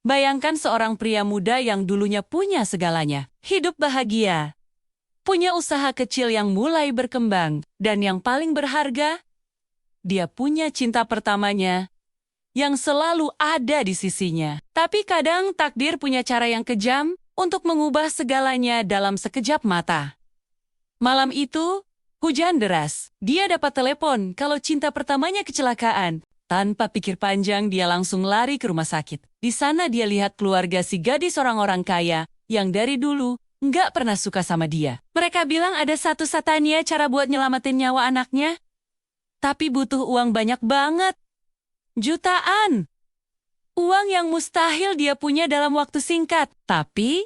Bayangkan seorang pria muda yang dulunya punya segalanya. Hidup bahagia. Punya usaha kecil yang mulai berkembang. Dan yang paling berharga, dia punya cinta pertamanya yang selalu ada di sisinya. Tapi kadang takdir punya cara yang kejam untuk mengubah segalanya dalam sekejap mata. Malam itu, hujan deras. Dia dapat telepon kalau cinta pertamanya kecelakaan. Tanpa pikir panjang, dia langsung lari ke rumah sakit. Di sana dia lihat keluarga si gadis orang-orang kaya yang dari dulu nggak pernah suka sama dia. Mereka bilang ada satu-satunya cara buat nyelamatin nyawa anaknya. Tapi butuh uang banyak banget. Jutaan. Uang yang mustahil dia punya dalam waktu singkat. Tapi,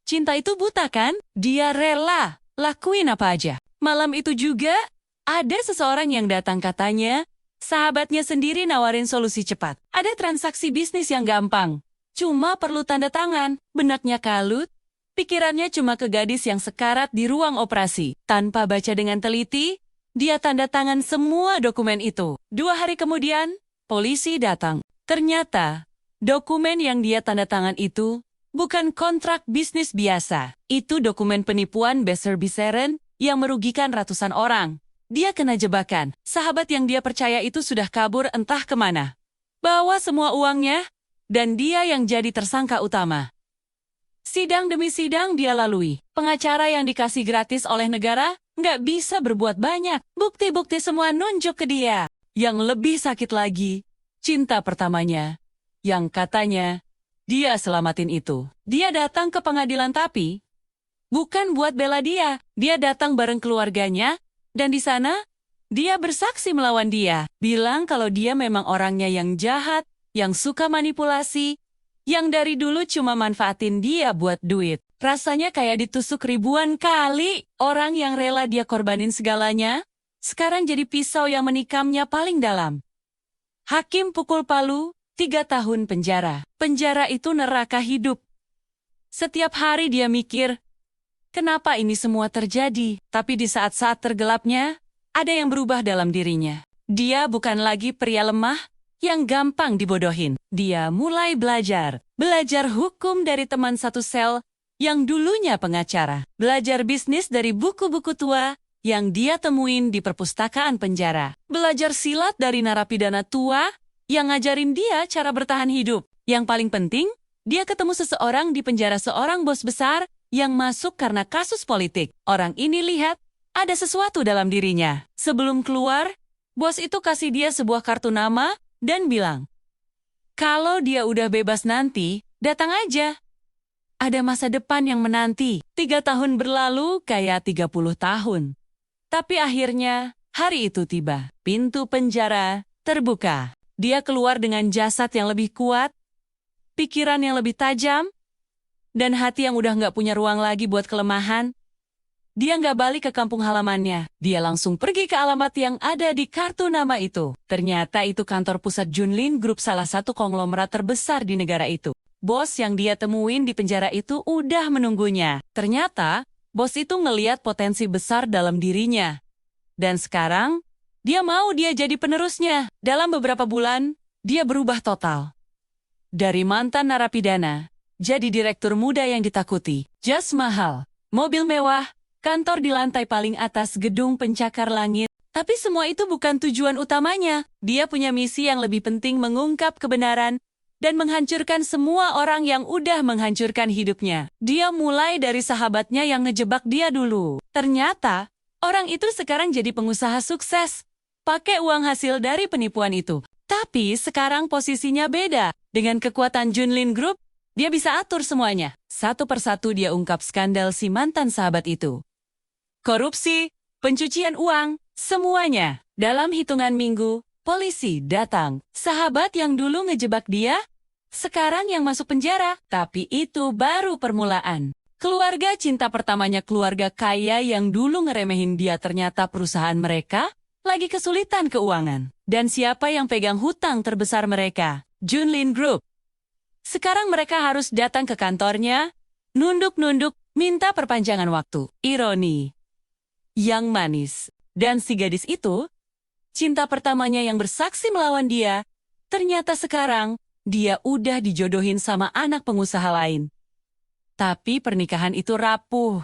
cinta itu buta kan? Dia rela lakuin apa aja. Malam itu juga, ada seseorang yang datang katanya, sahabatnya sendiri nawarin solusi cepat. Ada transaksi bisnis yang gampang. Cuma perlu tanda tangan. Benaknya kalut. Pikirannya cuma ke gadis yang sekarat di ruang operasi. Tanpa baca dengan teliti, dia tanda tangan semua dokumen itu. 2 hari kemudian, polisi datang. Ternyata, dokumen yang dia tanda tangan itu bukan kontrak bisnis biasa. Itu dokumen penipuan besar-besaran yang merugikan ratusan orang. Dia kena jebakan. Sahabat yang dia percaya itu sudah kabur entah kemana. Bawa semua uangnya, dan dia yang jadi tersangka utama. Sidang demi sidang dia lalui. Pengacara yang dikasih gratis oleh negara nggak bisa berbuat banyak. Bukti-bukti semua nunjuk ke dia. Yang lebih sakit lagi, cinta pertamanya, yang katanya dia selamatin itu. Dia datang ke pengadilan tapi bukan buat bela dia. Dia datang bareng keluarganya, dan di sana, dia bersaksi melawan dia. Bilang kalau dia memang orangnya yang jahat, yang suka manipulasi, yang dari dulu cuma manfaatin dia buat duit. Rasanya kayak ditusuk ribuan kali. Orang yang rela dia korbanin segalanya, sekarang jadi pisau yang menikamnya paling dalam. Hakim pukul palu, 3 tahun penjara. Penjara itu neraka hidup. Setiap hari dia mikir, kenapa ini semua terjadi? Tapi di saat-saat tergelapnya, ada yang berubah dalam dirinya. Dia bukan lagi pria lemah yang gampang dibodohin. Dia mulai belajar hukum dari teman satu sel yang dulunya pengacara. Belajar bisnis dari buku-buku tua yang dia temuin di perpustakaan penjara. Belajar silat dari narapidana tua yang ngajarin dia cara bertahan hidup. Yang paling penting, dia ketemu seseorang di penjara, seorang bos besar yang masuk karena kasus politik. Orang ini lihat ada sesuatu dalam dirinya. Sebelum keluar, bos itu kasih dia sebuah kartu nama dan bilang, kalau dia udah bebas nanti, datang aja. Ada masa depan yang menanti. 3 tahun berlalu kayak 30 tahun. Tapi akhirnya, hari itu tiba. Pintu penjara terbuka. Dia keluar dengan jasad yang lebih kuat, pikiran yang lebih tajam, dan hati yang udah nggak punya ruang lagi buat kelemahan. Dia nggak balik ke kampung halamannya. Dia langsung pergi ke alamat yang ada di kartu nama itu. Ternyata itu kantor pusat Junlin Group, salah satu konglomerat terbesar di negara itu. Bos yang dia temuin di penjara itu udah menunggunya. Ternyata, bos itu ngeliat potensi besar dalam dirinya. Dan sekarang, dia mau dia jadi penerusnya. Dalam beberapa bulan, dia berubah total. Dari mantan narapidana, jadi direktur muda yang ditakuti. Jas mahal, mobil mewah, kantor di lantai paling atas gedung pencakar langit. Tapi semua itu bukan tujuan utamanya. Dia punya misi yang lebih penting, mengungkap kebenaran dan menghancurkan semua orang yang udah menghancurkan hidupnya. Dia mulai dari sahabatnya yang ngejebak dia dulu. Ternyata, orang itu sekarang jadi pengusaha sukses. Pakai uang hasil dari penipuan itu. Tapi sekarang posisinya beda. Dengan kekuatan Junlin Group, dia bisa atur semuanya. Satu persatu dia ungkap skandal si mantan sahabat itu. Korupsi, pencucian uang, semuanya. Dalam hitungan minggu, polisi datang. Sahabat yang dulu ngejebak dia, sekarang yang masuk penjara. Tapi itu baru permulaan. Keluarga cinta pertamanya, keluarga kaya yang dulu ngeremehin dia, ternyata perusahaan mereka lagi kesulitan keuangan. Dan siapa yang pegang hutang terbesar mereka? Junlin Group. Sekarang mereka harus datang ke kantornya, nunduk-nunduk, minta perpanjangan waktu. Ironi yang manis. Dan si gadis itu, cinta pertamanya yang bersaksi melawan dia, ternyata sekarang dia udah dijodohin sama anak pengusaha lain. Tapi pernikahan itu rapuh.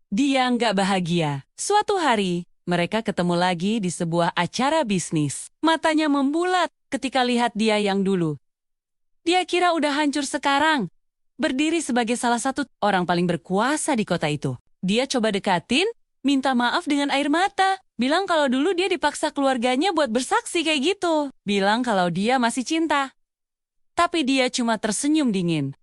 Dia nggak bahagia. Suatu hari, mereka ketemu lagi di sebuah acara bisnis. Matanya membulat ketika lihat dia yang dulu. Dia kira udah hancur sekarang. Berdiri sebagai salah satu orang paling berkuasa di kota itu. Dia coba dekatin, minta maaf dengan air mata. Bilang kalau dulu dia dipaksa keluarganya buat bersaksi kayak gitu. Bilang kalau dia masih cinta. Tapi dia cuma tersenyum dingin.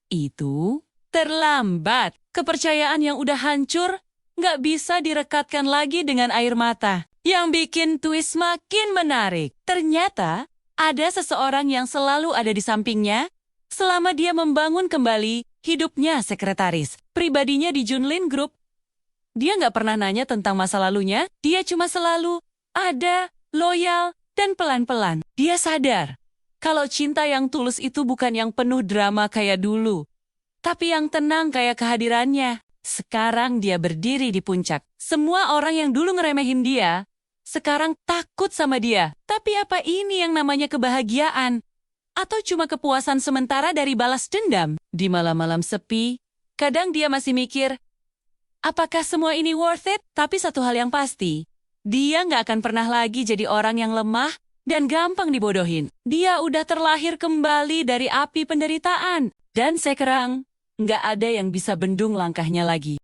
Itu terlambat. Kepercayaan yang udah hancur nggak bisa direkatkan lagi dengan air mata. Yang bikin twist makin menarik. Ternyata ada seseorang yang selalu ada di sampingnya selama dia membangun kembali hidupnya sekretaris pribadinya di Junlin Group. Dia nggak pernah nanya tentang masa lalunya, dia cuma selalu ada, loyal, dan pelan-pelan. Dia sadar kalau cinta yang tulus itu bukan yang penuh drama kayak dulu, tapi yang tenang kayak kehadirannya. Sekarang dia berdiri di puncak. Semua orang yang dulu ngeremehin dia, sekarang takut sama dia. Tapi apa ini yang namanya kebahagiaan? Atau cuma kepuasan sementara dari balas dendam? Di malam-malam sepi, kadang dia masih mikir, apakah semua ini worth it? Tapi satu hal yang pasti, dia nggak akan pernah lagi jadi orang yang lemah dan gampang dibodohin. Dia udah terlahir kembali dari api penderitaan. Dan sekarang, nggak ada yang bisa bendung langkahnya lagi.